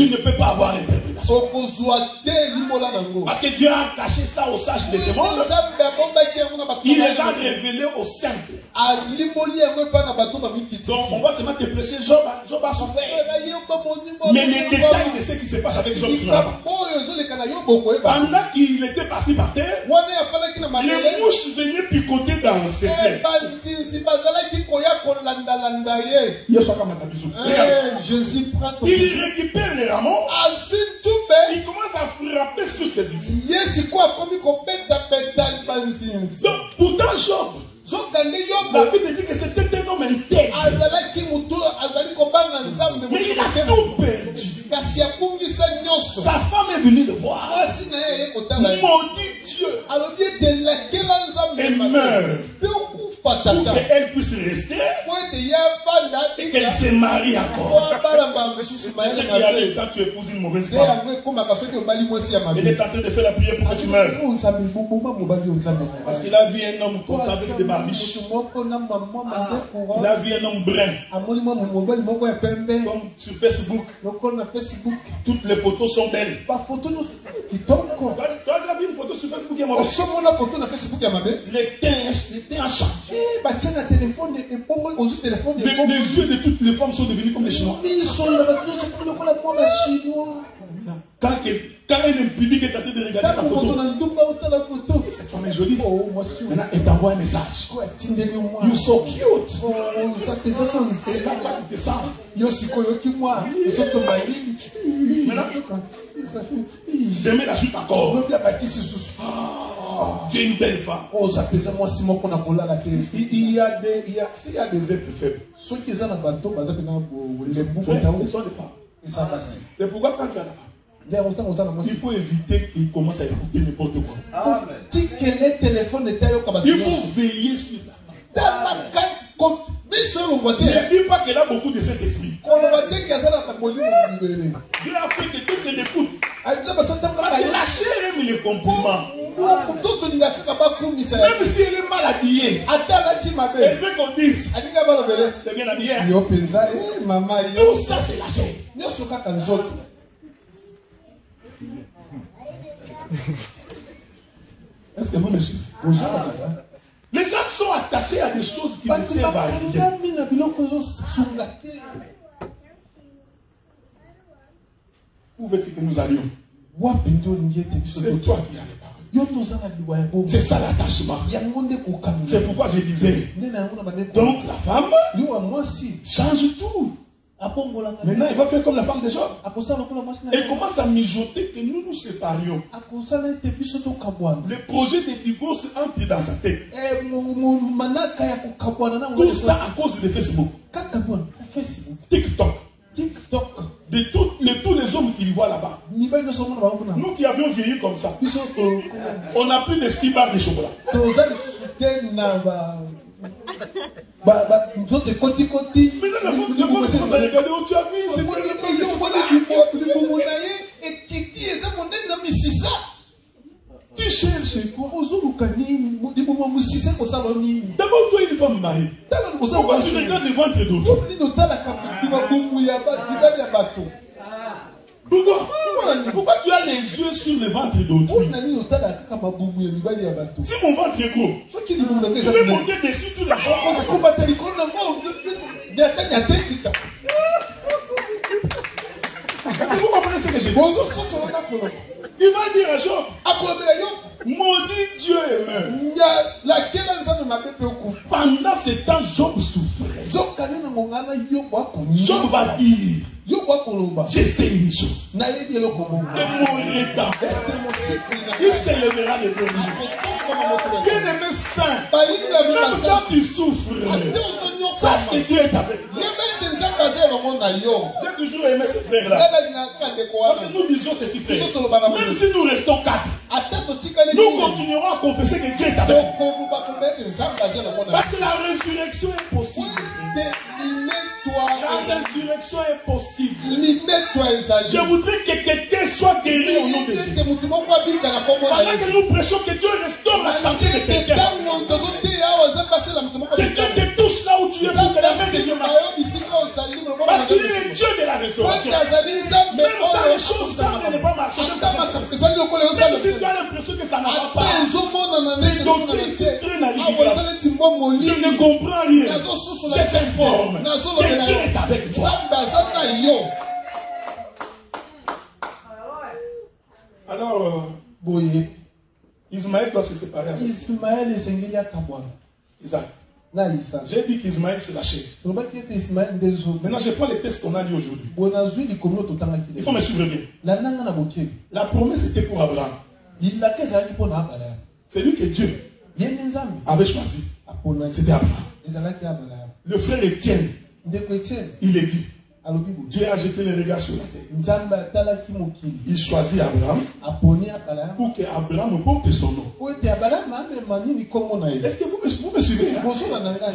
ne peux pas avoir l'interprétation. Parce que Dieu a caché ça aux sages de ce monde. Il les a révélés aux simples. Donc on va seulement te prêcher Job a souffert. Mais les détails de ce qui se passe avec Job, tu n'as pas. Pendant qu'il était passé par terre, les mouches venaient picoter dans ses plaies. Il récupère les rameaux. Il commence à frapper sur ses yeux. Donc, pourtant, Job, la Bible dit que c'était un homme intègre. Mais il a tout perdu. Sa femme est venue le voir. Maudit Dieu. et meurt pour qu'elle puisse rester et qu'elle se marie encore. C'est ce qui arrive quand tu épouses une mauvaise femme. Elle est en train de faire la prière pour que tu meurs. Parce qu'il a vu un homme comme ça avec des barbiches. Il a vu un homme brun. Comme sur Facebook. Toutes les photos sont belles. Tu as vu une photo sur Facebook? Les teints ont changé. Les yeux de toutes les femmes sont devenus comme les Chinois. Quand elle est pudique et t'attend de regarder ta photo, cette femme est jolie. Maintenant, elle t'envoie un message. You so cute. Demain, la chute encore. Tu es une belle femme. Il y a des êtres faibles. C'est pourquoi quand tu as la femme, il faut éviter qu'il commence à écouter n'importe quoi. Il faut veiller sur la femme. Ne dis pas qu'elle a beaucoup de cet esprit. Dieu a fait que tout elle écoute. Parce que la chair aime les compliments. Même si elle est mal habillée, elle veut qu'on dise c'est bien habillé. Tout ça c'est la chair. Est-ce que vous me suivez? Les gens sont attachés à des choses qui ne servent à rien. Où veux-tu que nous allions? C'est toi qui as les paroles. C'est ça l'attachement. C'est pourquoi je disais. Donc la femme change tout. Maintenant, il va faire comme la femme de Job. Elle commence à mijoter que nous nous séparions. Le projet de divorce entre dans sa tête. Tout ça à cause de Facebook. TikTok. De tous les hommes qui voient là-bas. Nous qui avions vieilli comme ça. On a plus de 6 barres de chocolat. Tu cherches quoi? D'abord, toi, une femme mariée. Pourquoi tu regardes le ventre d'autres? Pourquoi tu as les yeux sur le ventre d'autrui? Si mon ventre est gros, je vais monter dessus tous les jours. Vous comprenez ce que je dis? Il va dire à Job, maudit Dieu et meurt. Pendant ce temps, Job souffrait. Job va dire, je sais une chose. Que mon état, il s'élèvera de devenir. Bien-aimé saint, même quand tu souffres, sache que Dieu est avec toi. J'ai toujours aimé ce frère-là. Parce que nous disions ceci, frère. Même si nous restons 4, nous continuerons à confesser que Dieu est avec nous. Parce que la résurrection est possible. La résurrection est possible. Je voudrais que quelqu'un soit guéri au nom de Jésus. Pendant que nous prêchons que Dieu restaure la santé de quelqu'un. Quelqu'un te touche là où tu es pour que la main de Dieu marche. Parce qu'il est le Dieu de la restauration. Même quand les choses semblent ne pas marcher, même si tu as l'impression que ça n'a pas, c'est dossier qui traîne à l'immigration. Je ne comprends rien. Je t'informe que Dieu est avec toi. Alors, Ismaël doit se séparer avec Isaac. J'ai dit qu'Ismaël c'est la chair. Maintenant je prends les textes qu'on a lu aujourd'hui. Il faut me suivre bien. La promesse était pour Abraham. C'est lui que Dieu avait choisi. C'était Abraham. Le frère Étienne, il est dit, Dieu a jeté les regards sur la terre. Il choisit Abraham pour que Abraham porte son nom. Est-ce que vous me suivez?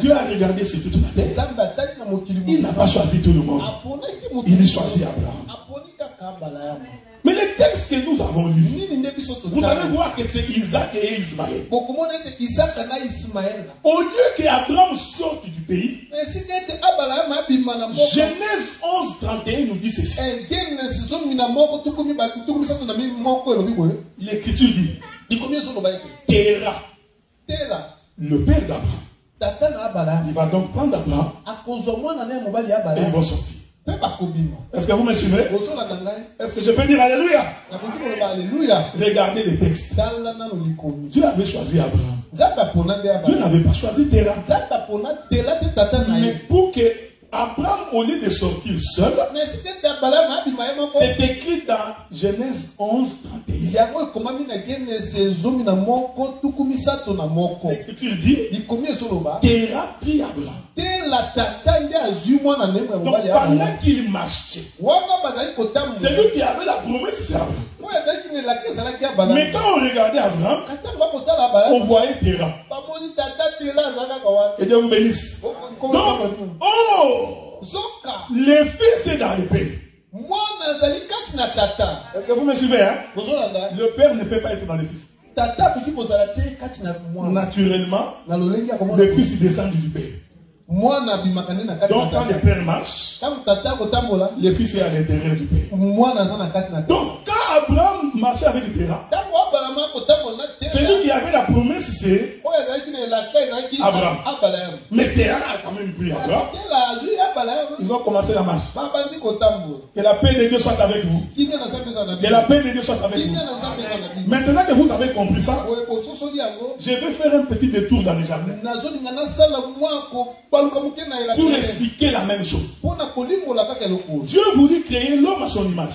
Dieu a regardé sur toute la terre. Il n'a pas choisi tout le monde. Il a choisi Abraham. Mais les textes que nous avons lus, vous allez voir que c'est Isaac et Ismaël. Au lieu qu'Abraham sorte du pays, Genèse 11:31 nous dit ceci. L'écriture dit Téra, le père d'Abraham, il va donc prendre Abraham et ils vont sortir. Est-ce que vous me suivez? Est-ce que je peux dire Alléluia? Regardez les textes. Dieu avait choisi Abraham. Dieu n'avait pas choisi Téra. Mais pour que Abraham, au lieu de sortir seul, c'est écrit dans Genèse 11:31. L'écriture dit Téra prit Abraham. Donc pendant qu'il marchait, c'est lui qui avait la promesse, c'est Abraham. Mais quand on regardait Abraham, on voyait Téra. Et Dieu vous bénisse. Donc, le fils est dans le père. Est-ce que vous me suivez? Hein? Le père ne peut pas être dans le fils. Naturellement, le fils descend du père. Donc quand le père marche, le fils est à l'intérieur du père. Donc quand Abraham marchait avec Téra, celui qui avait la promesse c'est Abraham. Mais Téra a quand même pris Abraham. Ils ont commencé la marche. Que la paix de Dieu soit avec vous. Que la paix de Dieu soit avec vous. Maintenant que vous avez compris ça, je vais faire un petit détour dans le jardin pour expliquer la même chose. Dieu voulut créer l'homme à son image,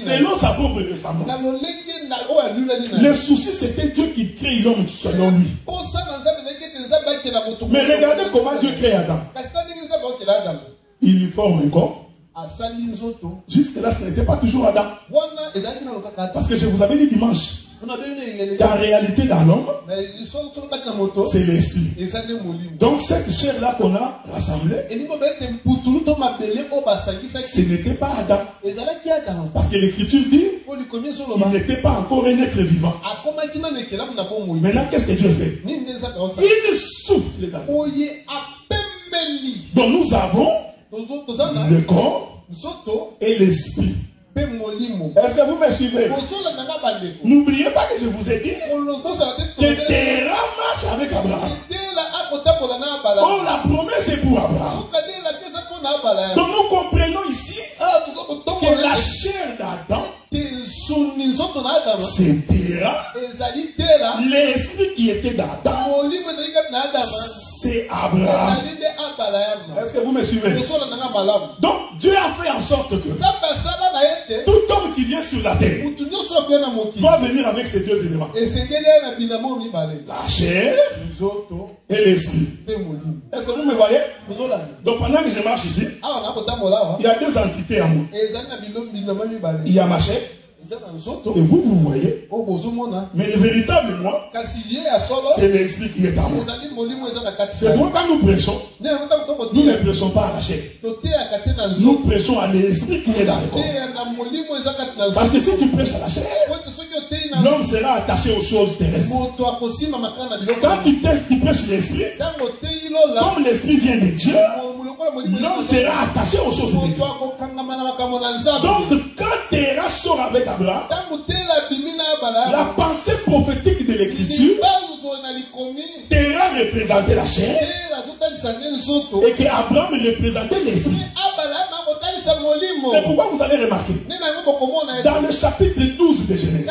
selon sa propre ressemblance. Le souci c'était Dieu qui crée l'homme selon lui. Mais regardez comment Dieu crée Adam. Il lui forme un corps. Jusque là ce n'était pas toujours Adam. Parce que je vous avais dit dimanche qu'en réalité dans l'homme c'est l'esprit. Donc cette chair là qu'on a rassemblée, ce n'était pas Adam. Parce que l'écriture dit il n'était pas encore un être vivant. Maintenant qu'est-ce que Dieu fait? Il souffle dans lui. Donc nous avons le corps et l'esprit. Est-ce que vous me suivez? N'oubliez pas que je vous ai dit que Téra marche avec Abraham. Oh, la promesse est pour Abraham. Donc nous comprenons ici que la chair d'Adam c'est Téra. L'esprit qui était d'Adam c'est Abraham. Est-ce que vous me suivez? Donc Dieu a fait en sorte que tout homme qui vient sur la terre doit venir avec ces deux éléments. La chair et l'esprit. Est-ce que vous me voyez? Donc pendant que je marche ici, il y a deux entités en moi. Il y a ma chair et vous voyez. Mais le véritable moi, c'est l'esprit qui est en moi. C'est donc quand nous prêchons, nous ne prêchons pas à la chair. Nous prêchons à l'esprit qui est dans le corps. Parce que si tu prêches à la chair, l'homme sera attaché aux choses terrestres. Quand tu prêches l'esprit, comme l'esprit vient de Dieu, l'homme sera attaché aux choses de Dieu. Donc quand Téra sort avec Abraham, la pensée prophétique de l'écriture, Téra représentait la chair et que Abraham représentait l'esprit. C'est pourquoi vous allez remarquer dans le chapitre 12 de Genèse,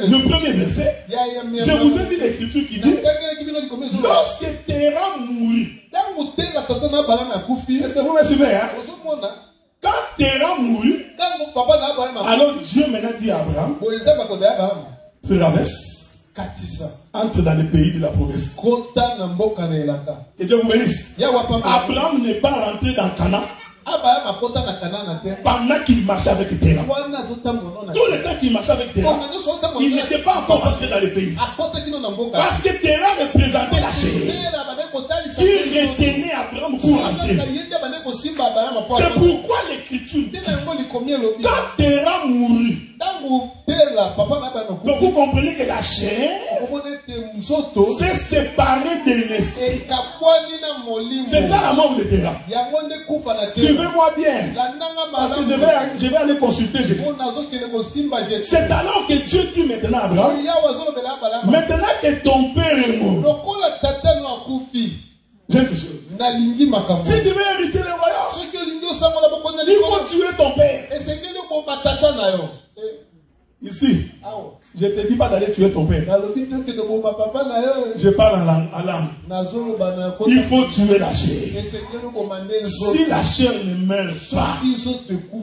le premier verset, je vous ai dit l'écriture qui dit lorsque Téra mourut. Est-ce que vous me suivez? Hein? Quand Téra mourut, alors Dieu maintenant dit à Abraham, fais la veste, entre dans le pays de la promesse. Que Dieu vous bénisse. Abraham n'est pas rentré dans Canaan pendant qu'il marchait avec Terah. Tout le temps qu'il marchait avec Terah, il n'était pas encore entré dans le pays. Parce que Terah représentait la chair. Il retenait Abraham pour entrer. C'est pourquoi l'écriture dit, quand Terah mourut, donc vous comprenez que la chair s'est séparée de l'esprit. C'est ça la mort de Terah. Suivez-moi bien, parce que je vais aller consulter Jésus. C'est alors que Dieu dit maintenant à Abraham, maintenant que ton père est mort, j'ai quelque chose. Si tu veux hériter le royaume, il faut tuer ton père. Ici, je ne te dis pas d'aller tuer ton père. Je parle en langue. Il faut tuer la chair. Si la chair ne meurt pas,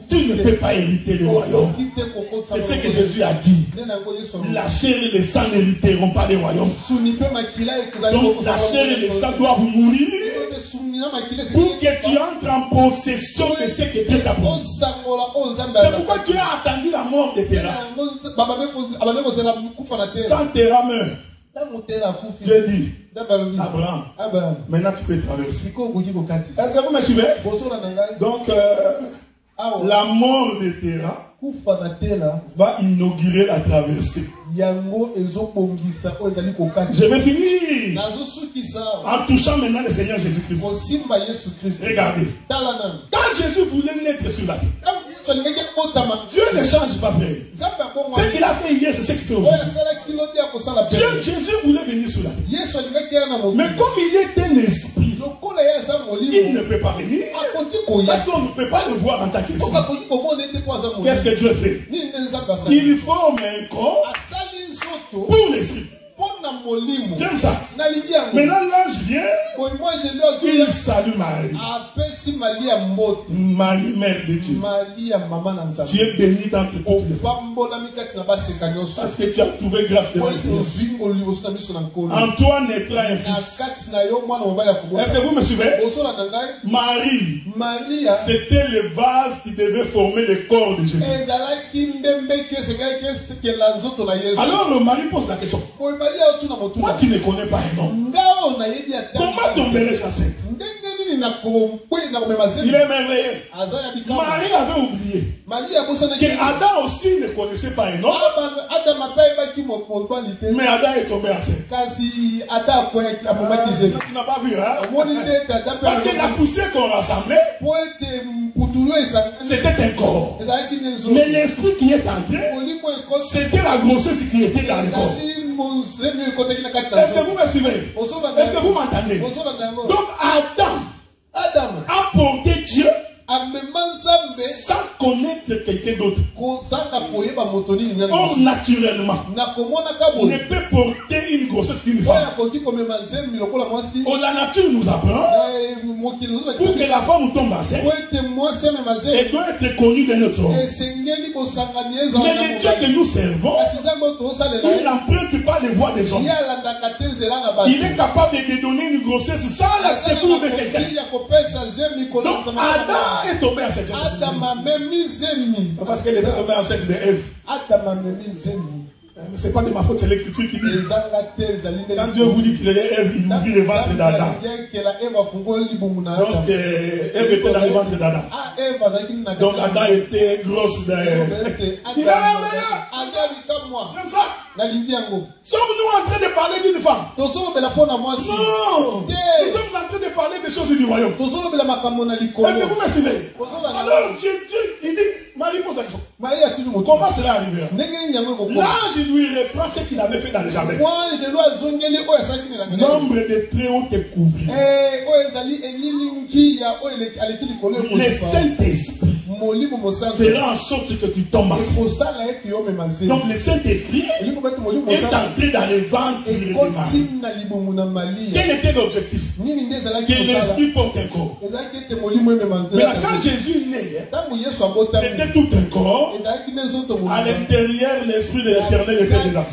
tu ne peux pas hériter le royaume. C'est ce que Jésus a dit. La chair et le sang n'hériteront pas le royaume. Donc la chair et le sang doivent mourir pour que tu entres en possession de ce que Dieu t'a promis. C'est pourquoi tu as attendu la mort de Terah. Quand Terah meurt, Dieu dit, Abraham, maintenant tu peux traverser. Est-ce que vous me suivez? Donc, la mort de Terah va inaugurer la traversée. Je vais finir en touchant maintenant le Seigneur Jésus-Christ. Regardez, quand Jésus voulait naître sur la terre, Dieu ne change pas, frère. Ce qu'il a fait hier, c'est ce qu'il fait aujourd'hui. Jésus voulait venir sur la terre. Mais comme il est un esprit, il ne peut pas venir. Parce qu'on ne peut pas le voir en tant qu'esprit. Qu'est-ce que Dieu fait? Il forme un corps pour l'esprit. J'aime ça. Maintenant l'ange vient, il salue Marie. Marie, mère de Dieu. Tu es bénie dans toutes les femmes. Parce que tu as trouvé grâce devant le Seigneur. En toi naîtra un fils. Est-ce que vous me suivez? Marie, c'était le vase qui devait former le corps de Jésus. Alors le mari pose la question. Moi qui ne connais pas un homme, comment tomberai-je enceinte? Il est merveilleux. Marie avait oublié que Adam aussi ne connaissait pas un homme. Mais Adam est tombé enceinte. Tu n'as pas vu, hein? Parce que la poussière qu'on rassemblait, c'était un corps. Mais l'esprit qui est entré, c'était la grossesse qui était dans le corps. Est-ce que vous me suivez? Est-ce que vous m'entendez? Donc Adam a porté Dieu sans connaître quelqu'un d'autre. Or naturellement, on ne peut porter une grossesse qu'une femme. Or la nature nous apprend pour que la femme tombe enceinte, elle doit être connue de notre homme. Mais le Dieu que nous servons, il n'emprunte pas les voies des hommes. Il est capable de donner une grossesse sans la secours de quelqu'un. Donc Adam est tombé enceinte. Parce qu'elle était tombée enceinte de Ève. C'est pas de ma faute, c'est l'écriture qui dit. Quand Dieu vous dit qu'il est Ève, il ouvrit le ventre d'Adam. Donc Ève était dans le ventre d'Adam. Donc Adam était grosse d'Ève. Il est merveilleux. Comme ça. Sommes-nous en train de parler d'une femme? Non. Nous sommes en train de parler des choses du royaume. Est-ce que vous me suivez? Alors Dieu, il dit, Marie pose la question. Comment cela arrivera? L'ange lui reprend ce qu'il avait fait dans le jardin. Nombre de traits ont été couverts. Le Saint-Esprit fera en sorte que tu tombes enceinte. Donc le Saint-Esprit est entré dans le ventre de Marie. Quel était l'objectif? Que l'Esprit porte un corps. Mais là, quand Jésus est né, c'était tout un corps. À l'intérieur, l'Esprit de l'Éternel était dedans.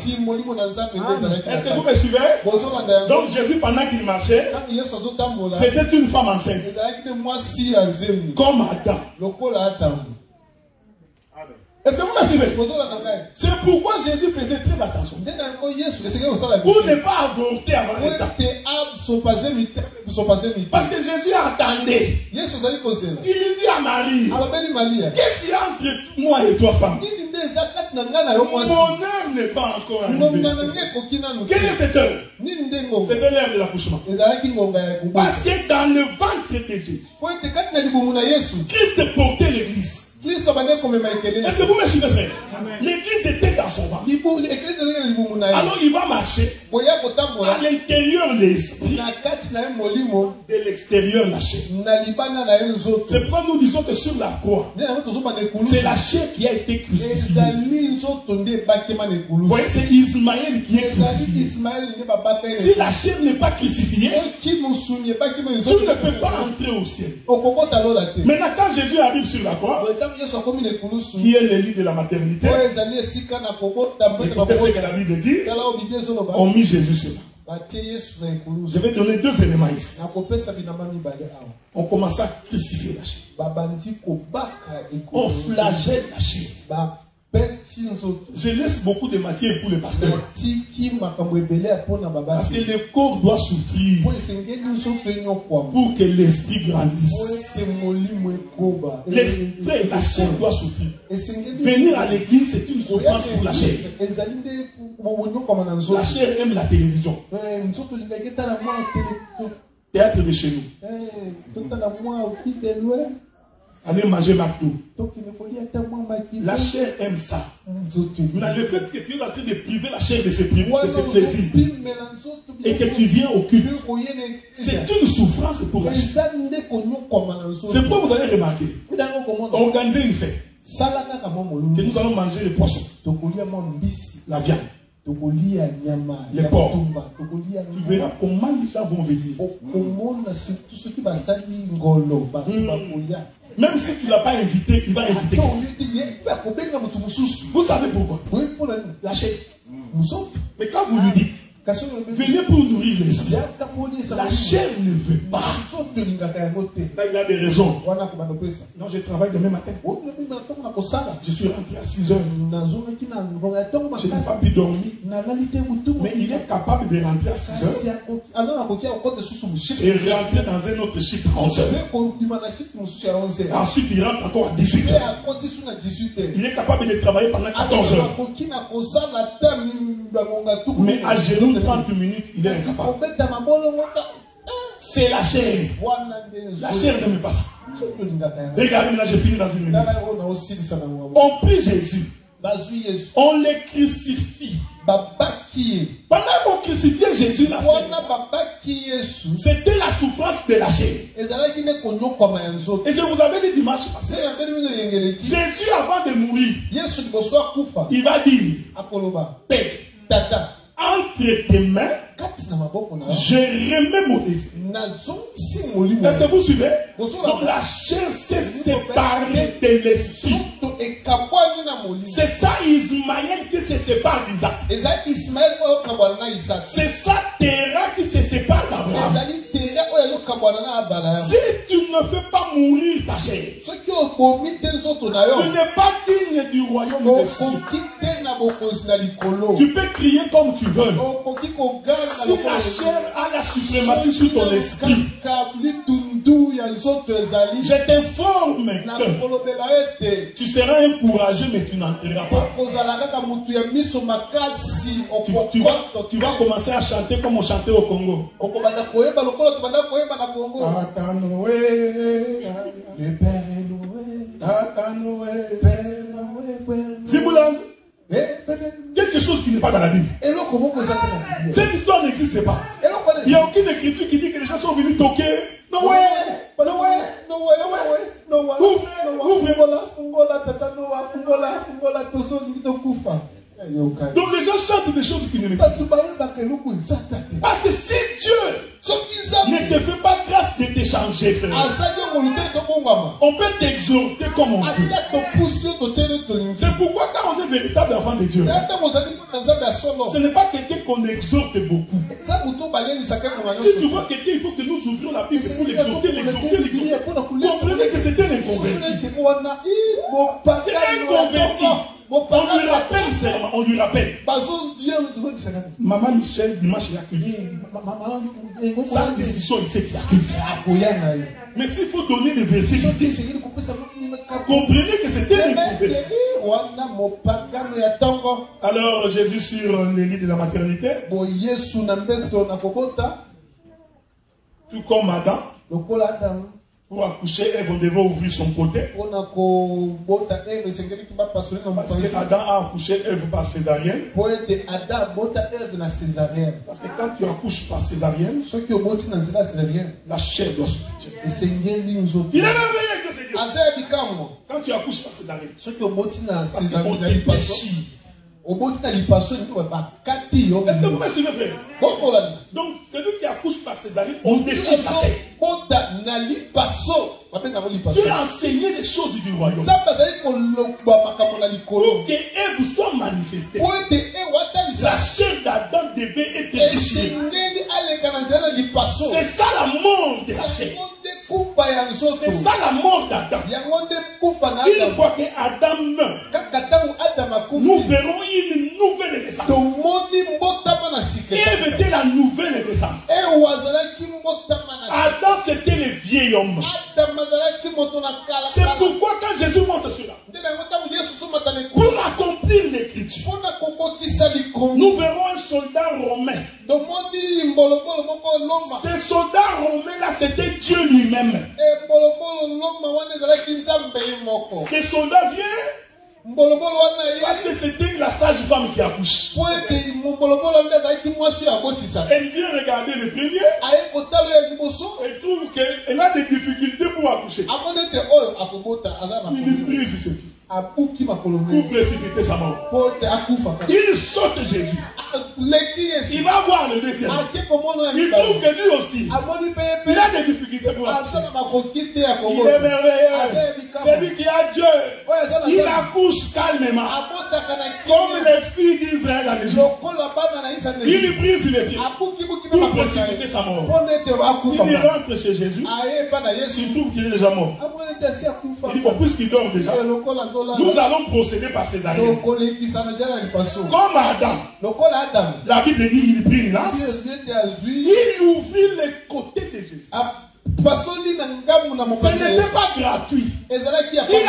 Est-ce que vous me suivez? Donc Jésus, pendant qu'il marchait, c'était une femme enceinte. Comme Adam. Est-ce que vous me suivez? C'est pourquoi Jésus faisait très attention. Pour ne pas avorter avant le temps. Parce que Jésus attendait. Il dit à Marie, qu'est-ce qu'il y a entre moi et toi, femme? Mon heure n'est pas encore arrivée. Quelle est cette heure? C'était l'heure de l'accouchement. Parce que dans le ventre de Jésus, Christ portait l'église. Est-ce que vous me suivez, frère? L'église était dans son ventre. Alors il va marcher à l'intérieur l'esprit, de l'extérieur la chair. C'est pourquoi nous disons que sur la croix, c'est la chair qui a été crucifiée. Vous voyez, c'est Ismaël qui est crucifié. Si la chair n'est pas crucifiée, tu ne peux pas entrer au ciel. Maintenant, quand Jésus arrive sur la croix, qui est le lit de la maternité, écoutez ce que la Bible dit, on mit Jésus sur là. Je vais donner deux éléments ici. On commence à crucifier la chair. On flagelle la chair. Je laisse beaucoup de matière pour les pasteurs. Parce que le corps doit souffrir pour que l'esprit grandisse. L'esprit, la chair doit souffrir. Venir à l'église, c'est une souffrance pour la chair. La chair aime la télévision. Théâtre de chez nous. Allez manger McDo. La chair aime ça. Mais le fait que tu es en train de priver la chair de ses plaisirs et que tu viens au culte, c'est une souffrance pour la chair. C'est pourquoi vous allez remarquer, organiser une fête, que nous allons manger le poisson, la viande, les porcs. Tu verras comment les gens vont venir. Même si tu ne l'as pas invité, il va inviter. Vous savez pourquoi? La chair. Mais quand vous lui dites, venez pour nourrir l'esprit, la chair ne veut pas. Là, il a des raisons. Non, je travaille demain matin. Je suis rentré à 6 heures. Je n'ai pas pu dormir. Mais il est capable de rentrer à 6 heures et rentrer dans un autre chiffre à 11 heures. Ensuite, il rentre encore à 18 heures. Il est capable de travailler pendant 14 heures. Mais à genoux, 30 minutes, il est incapable. C'est la chair. La chair n'aime pas ça. Regardez, là, j'ai fini dans une minute. On prie Jésus. On les crucifie. Pendant qu'on crucifiait Jésus, c'était la souffrance de la chair. Et je vous avais dit dimanche passé, Jésus avant de mourir, il va dire, Père, entre tes mains, je remets mon esprit. Est-ce que vous suivez? Donc la chair s'est séparée de l'esprit. C'est ça Ismaël qui se sépare d'Isaac. C'est ça Terah qui se sépare d'Abraham. Si tu ne fais pas mourir ta chair, tu n'es pas digne du royaume de Dieu. Tu peux crier comme tu veux. Si la chair a la suprématie sur ton esprit, je t'informe que tu seras encouragé, mais tu n'entreras pas. Tu vas commencer à chanter comme on chantait au Congo. Tata Noé, le Père est loué. Tata Noé, Père Noé. Ziboulan. Quelque chose qui n'est pas dans la Bible. Cette histoire n'existe pas. Il n'y a aucune écriture qui dit que les gens sont venus toquer. Noé, Noé, Noé, Noé, Noé. Ouvrez, choses qui ne me plaisent. Parce que si Dieu ne te fait pas grâce de t'échanger, frère, on peut t'exhorter comme on veut. C'est pourquoi quand on est véritable enfant de Dieu, ce n'est pas quelqu'un qu'on exhorte beaucoup. Si tu vois quelqu'un, il faut que nous ouvrions la Bible pour l'exhorter. Comprenez que c'est un inconverti. C'est un converti. On lui rappelle seulement, on lui rappelle. Maman Michel, dimanche, il a cueilli. Sa discussion, il sait qu'il a cueilli. Mais s'il faut donner des versets, comprenez que c'est un inconverti. Alors Jésus sur les lits de la maternité, tout comme Adam, pour accoucher, Ève devait ouvrir son côté. Parce que Adam a accouché Ève par césarienne. Parce que quand tu accouches par césarienne, la chair doit se bouger. Il est merveilleux que c'est Dieu. Quand tu accouches par césarienne, parce qu'on te déchire. Est-ce que vous me suivez, frère? Donc, celui qui accouche par césarienne, on déchire sa chair. Dieu a enseigné les choses du royaume pour que Ève soit manifestée. La chair d'Adam devait être déchirée. C'est ça la mort de la chair. C'est ça la mort d'Adam. Une fois que Adam meurt, nous verrons une nouvelle naissance. Ève était la nouvelle naissance. Adam c'était le vieil homme. C'est pourquoi quand Jésus montre cela, pour accomplir l'écriture, nous verrons un soldat romain. Ce soldat romain là, c'était Dieu lui-même. Ce soldat vient parce que c'était la sage-femme qui accouche. Elle vient regarder le premier et trouve qu'elle a des difficultés pour accoucher. Il brise ce qui. Pour précipiter sa mort. Il saute Jésus. Il va voir le deuxième. Il trouve que lui aussi, il a des difficultés pour accoucher. Il est merveilleux. C'est lui qui a Dieu. Il accouche calmement. Comme les filles d'Israël à l'Égypte. Il lui brise les pieds pour précipiter sa mort. Il rentre chez Jésus. Il trouve qu'il est déjà mort. Il dit, bon, puisqu'il dort déjà, nous allons procéder par césarienne. Comme Adam. La Bible dit il prit une lance. Il ouvrit les côtés de Jésus. Ce n'était pas gratuit. Il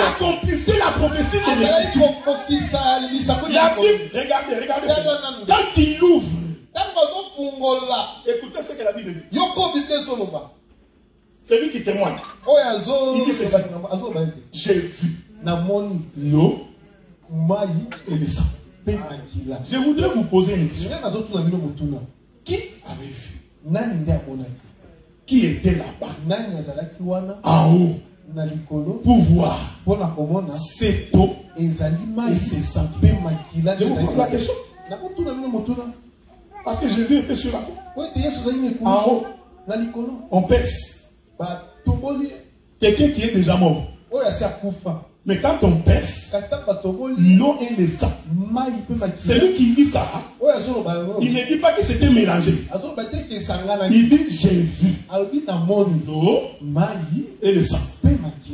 accomplissait la prophétie de l'Écriture. La Bible, regardez. Quand il ouvre, écoutez ce que la Bible dit. C'est lui qui témoigne. Il dit ceci. J'ai vu l'eau et le sang. Je voudrais vous poser une question. Qui avait vu? Qui était là-bas? En haut. Pour voir cette eau et ce sang. Je vous pose la question. Parce que Jésus était sur la croix. En haut. On pèse. Quelqu'un qui est déjà mort. Mais quand on pèse l'eau et le sang, c'est lui qui dit ça. Il ne dit pas que c'était mélangé. Il dit j'ai vu l'eau et le sang.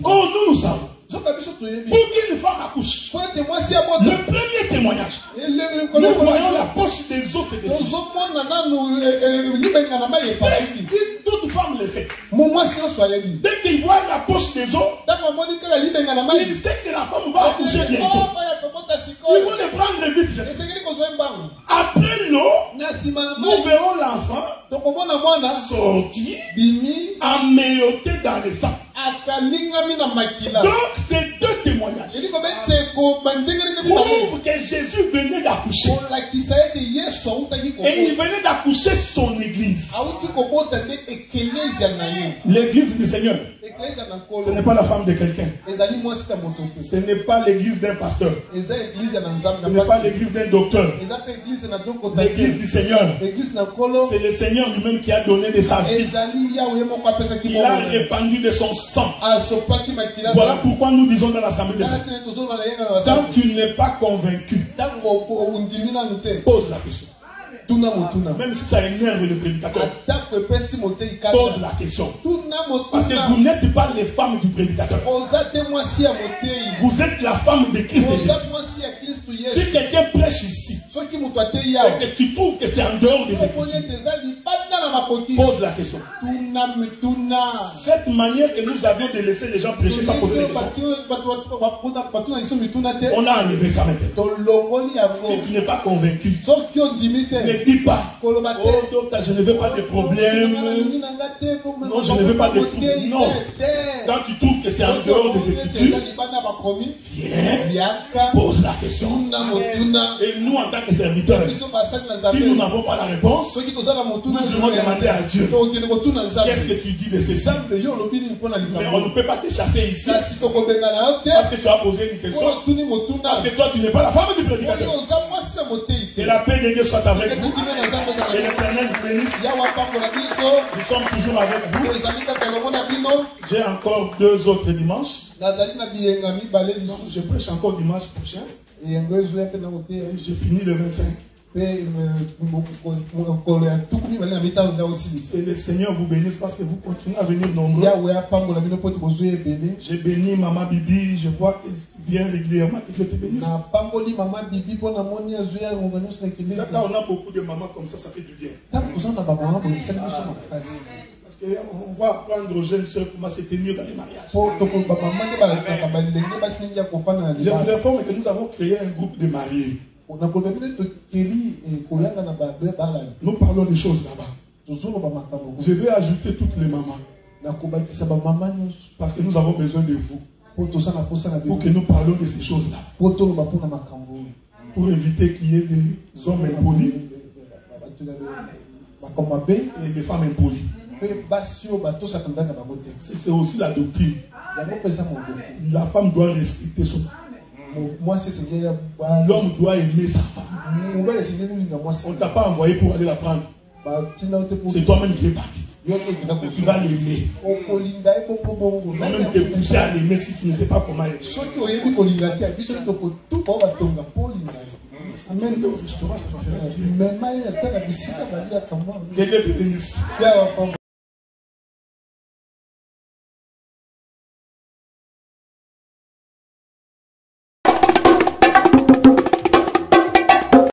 Oh, nous savons. Pour qu'une femme accouche, le premier témoignage, nous voyons la poche des os et des os. Toute femme le sait. Dès qu'il voit la poche des os, il sait que la femme va accoucher bientôt. Il faut le prendre vite. Après l'eau, nous verrons l'enfant sortir, emmailloté dans le sang. Donc, c'est deux témoignages. témoignage. Pour que Jésus venait d'accoucher. Et il venait d'accoucher son église. L'église du Seigneur. Ce n'est pas la femme de quelqu'un. Ce n'est pas l'église d'un pasteur. Ce n'est pas l'église d'un docteur. L'église du Seigneur. C'est le Seigneur lui-même qui a donné de sa vie. Il a répandu de son sang. Voilà pourquoi nous disons dans l'assemblée de Seigneur. Quand tu n'es pas convaincu, pose la question. Même si ça énerve le prédicateur, pose la question. Parce que vous n'êtes pas les femmes du prédicateur. Vous êtes la femme de Christ Jésus. Si quelqu'un prêche ici et que tu trouves que c'est en dehors des Écritures, pose la question. Cette manière que nous avions de laisser les gens prêcher sans poser des questions, on a enlevé ça maintenant. Si tu n'es pas convaincu, ne dis pas, oh docteur, je ne veux pas de problème. Non, je ne veux pas de problème. Non. Quand tu trouves que c'est en dehors des Écritures, viens, pose la question. Et nous, en tant que serviteurs, si nous n'avons pas la réponse, nous devons demander à Dieu, qu'est-ce que tu dis de ces saints? Mais on ne peut pas te chasser ici parce que tu as posé une question, parce que toi tu n'es pas la femme du prédicateur. Et la paix de Dieu soit avec vous. Et l'Éternel vous bénisse. Nous sommes toujours avec vous. J'ai encore 2 autres dimanches. Je prêche encore dimanche prochain. Et j'ai fini le 25. Et le Seigneur vous bénisse parce que vous continuez à venir nombreux. J'ai béni Maman Bibi, je vois qu'elle vient régulièrement, que Dieu te bénisse. On a beaucoup de mamans comme ça fait du bien. Parce qu'on va apprendre aux jeunes soeurs comment se tenir dans les mariages. Je vous informe que nous avons créé un groupe de mariés. Nous parlons des choses là-bas. Je vais ajouter toutes les mamans. Parce que nous avons besoin de vous. Pour que nous parlions de ces choses-là. Pour éviter qu'il y ait des hommes impolis et des femmes impolies. C'est aussi la doctrine. La femme doit respecter son mari. L'homme doit aimer sa femme. On ne t'a pas envoyé pour aller la prendre. C'est toi-même qui es parti. Tu vas l'aimer. Tu vas même te pousser à l'aimer si tu ne sais pas comment aimer. Amène-le au restaurant, ça va faire. Que Dieu te bénisse.